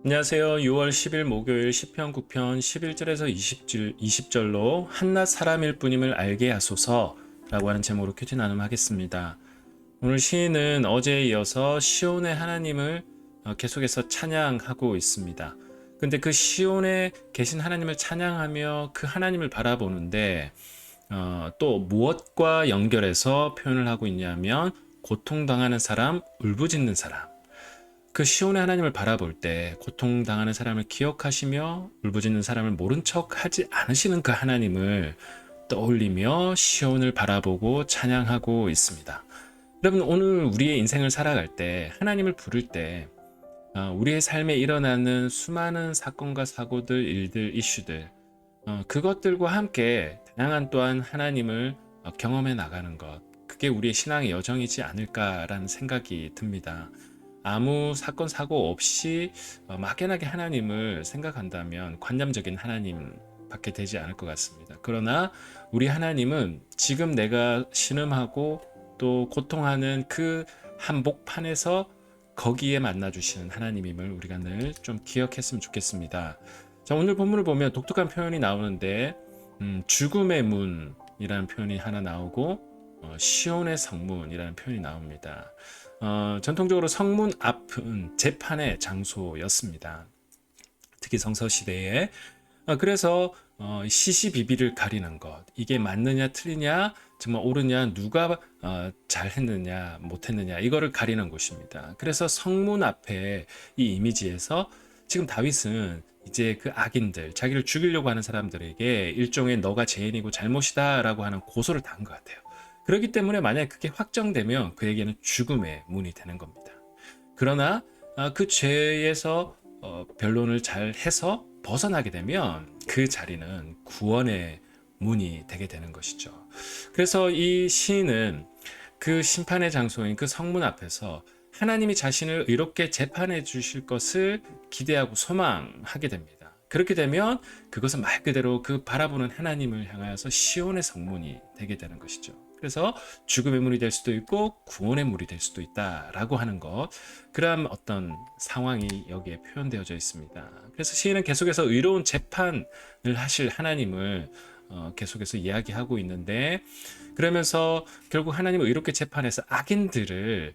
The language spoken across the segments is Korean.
안녕하세요. 6월 10일 목요일 시편 9편 11절에서 20절로 한낱 사람일 뿐임을 알게 하소서라고 하는 제목으로 큐티 나눔하겠습니다. 오늘 시인은 어제에 이어서 시온의 하나님을 계속해서 찬양하고 있습니다. 근데 그 시온에 계신 하나님을 찬양하며 그 하나님을 바라보는데 또 무엇과 연결해서 표현을 하고 있냐면 고통당하는 사람, 울부짖는 사람, 그 시온의 하나님을 바라볼 때 고통당하는 사람을 기억하시며 울부짖는 사람을 모른 척 하지 않으시는 그 하나님을 떠올리며 시온을 바라보고 찬양하고 있습니다. 여러분, 오늘 우리의 인생을 살아갈 때 하나님을 부를 때 우리의 삶에 일어나는 수많은 사건과 사고들, 일들, 이슈들, 그것들과 함께 다양한 또한 하나님을 경험해 나가는 것, 그게 우리의 신앙의 여정이지 않을까라는 생각이 듭니다. 아무 사건 사고 없이 막연하게 하나님을 생각한다면 관념적인 하나님밖에 되지 않을 것 같습니다. 그러나 우리 하나님은 지금 내가 신음하고 또 고통하는 그 한복판에서 거기에 만나주시는 하나님임을 우리가 늘 좀 기억했으면 좋겠습니다. 자, 오늘 본문을 보면 독특한 표현이 나오는데 죽음의 문이라는 표현이 하나 나오고 시온의 성문이라는 표현이 나옵니다. 전통적으로 성문 앞은 재판의 장소였습니다. 특히 성서시대에. 그래서 시시비비를 가리는 것, 이게 맞느냐 틀리냐, 정말 옳으냐, 누가 잘했느냐 못했느냐, 이거를 가리는 곳입니다. 그래서 성문 앞에 이 이미지에서 지금 다윗은 이제 그 악인들, 자기를 죽이려고 하는 사람들에게 일종의 너가 죄인이고 잘못이다 라고 하는 고소를 당한 것 같아요. 그렇기 때문에 만약에 그게 확정되면 그에게는 죽음의 문이 되는 겁니다. 그러나 그 죄에서 변론을 잘 해서 벗어나게 되면 그 자리는 구원의 문이 되게 되는 것이죠. 그래서 이 시인은 그 심판의 장소인 그 성문 앞에서 하나님이 자신을 의롭게 재판해 주실 것을 기대하고 소망하게 됩니다. 그렇게 되면 그것은 말 그대로 그 바라보는 하나님을 향하여서 시온의 성문이 되게 되는 것이죠. 그래서 죽음의 문이 될 수도 있고 구원의 문이 될 수도 있다라고 하는 것, 그러한 어떤 상황이 여기에 표현되어져 있습니다. 그래서 시인은 계속해서 의로운 재판을 하실 하나님을 계속해서 이야기하고 있는데, 그러면서 결국 하나님은 의롭게 재판해서 악인들을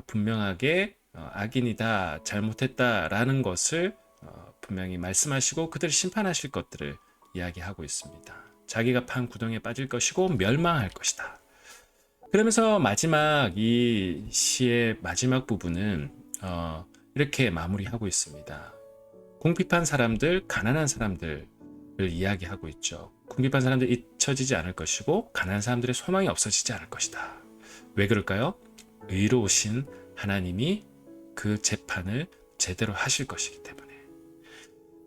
분명하게 악인이다, 잘못했다라는 것을 분명히 말씀하시고 그들을 심판하실 것들을 이야기하고 있습니다. 자기가 판 구덩이에 빠질 것이고 멸망할 것이다. 그러면서 마지막 이 시의 마지막 부분은 이렇게 마무리하고 있습니다. 궁핍한 사람들, 가난한 사람들을 이야기하고 있죠. 궁핍한 사람들 잊혀지지 않을 것이고 가난한 사람들의 소망이 없어지지 않을 것이다. 왜 그럴까요? 의로우신 하나님이 그 재판을 제대로 하실 것이기 때문에.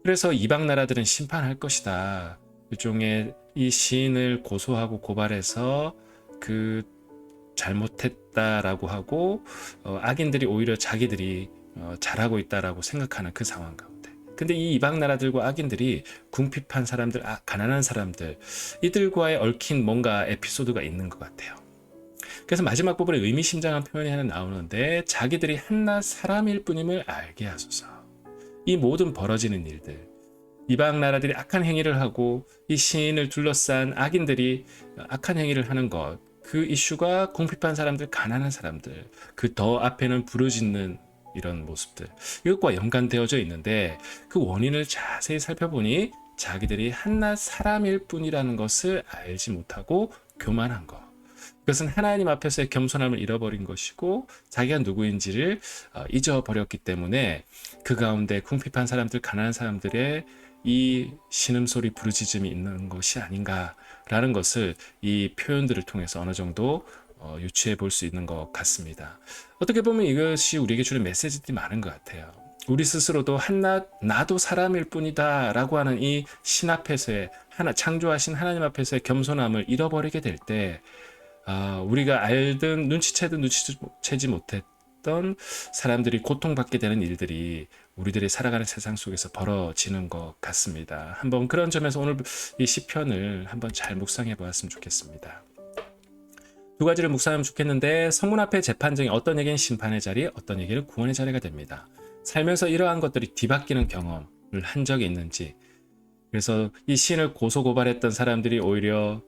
그래서 이방 나라들은 심판할 것이다. 일종의 이 시인을 고소하고 고발해서 그 잘못했다라고 하고 악인들이 오히려 자기들이 잘하고 있다라고 생각하는 그 상황 가운데. 근데 이 이방 나라들과 악인들이 궁핍한 사람들, 가난한 사람들, 이들과의 얽힌 뭔가 에피소드가 있는 것 같아요. 그래서 마지막 부분에 의미심장한 표현이 하나 나오는데, 자기들이 한낱 사람일 뿐임을 알게 하소서. 이 모든 벌어지는 일들, 이방 나라들이 악한 행위를 하고 이 시인을 둘러싼 악인들이 악한 행위를 하는 것, 그 이슈가 궁핍한 사람들, 가난한 사람들, 그 더 앞에는 부르짖는 이런 모습들, 이것과 연관되어져 있는데, 그 원인을 자세히 살펴보니 자기들이 한낱 사람일 뿐이라는 것을 알지 못하고 교만한 것, 그것은 하나님 앞에서의 겸손함을 잃어버린 것이고 자기가 누구인지를 잊어버렸기 때문에 그 가운데 궁핍한 사람들, 가난한 사람들의 이 신음소리, 부르짖음이 있는 것이 아닌가라는 것을 이 표현들을 통해서 어느 정도 유추해 볼 수 있는 것 같습니다. 어떻게 보면 이것이 우리에게 주는 메시지들이 많은 것 같아요. 우리 스스로도 한낱 나도 사람일 뿐이다 라고 하는 이 신 앞에서의 창조하신 하나님 앞에서의 겸손함을 잃어버리게 될 때, 우리가 알든 눈치채든 눈치채지 못했던 사람들이 고통받게 되는 일들이 우리들이 살아가는 세상 속에서 벌어지는 것 같습니다. 한번 그런 점에서 오늘 이 시편을 한번 잘 묵상해 보았으면 좋겠습니다. 두 가지를 묵상하면 좋겠는데, 성문 앞의 재판정이 어떤 에게는 심판의 자리, 어떤 에게는 구원의 자리가 됩니다. 살면서 이러한 것들이 뒤바뀌는 경험을 한 적이 있는지. 그래서 이 시인을 고소고발했던 사람들이 오히려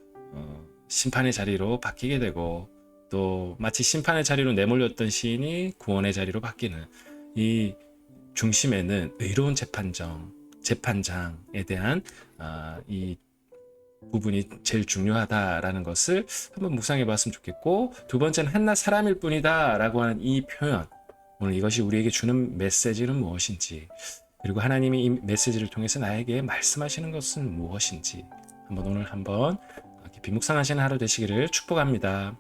심판의 자리로 바뀌게 되고, 또 마치 심판의 자리로 내몰렸던 시인이 구원의 자리로 바뀌는, 이 중심에는 의로운 재판장에 대한 이 부분이 제일 중요하다라는 것을 한번 묵상해 봤으면 좋겠고, 두 번째는 한낱 사람일 뿐이다 라고 하는 이 표현, 오늘 이것이 우리에게 주는 메시지는 무엇인지, 그리고 하나님이 이 메시지를 통해서 나에게 말씀하시는 것은 무엇인지 오늘 한번 깊이 묵상하시는 하루 되시기를 축복합니다.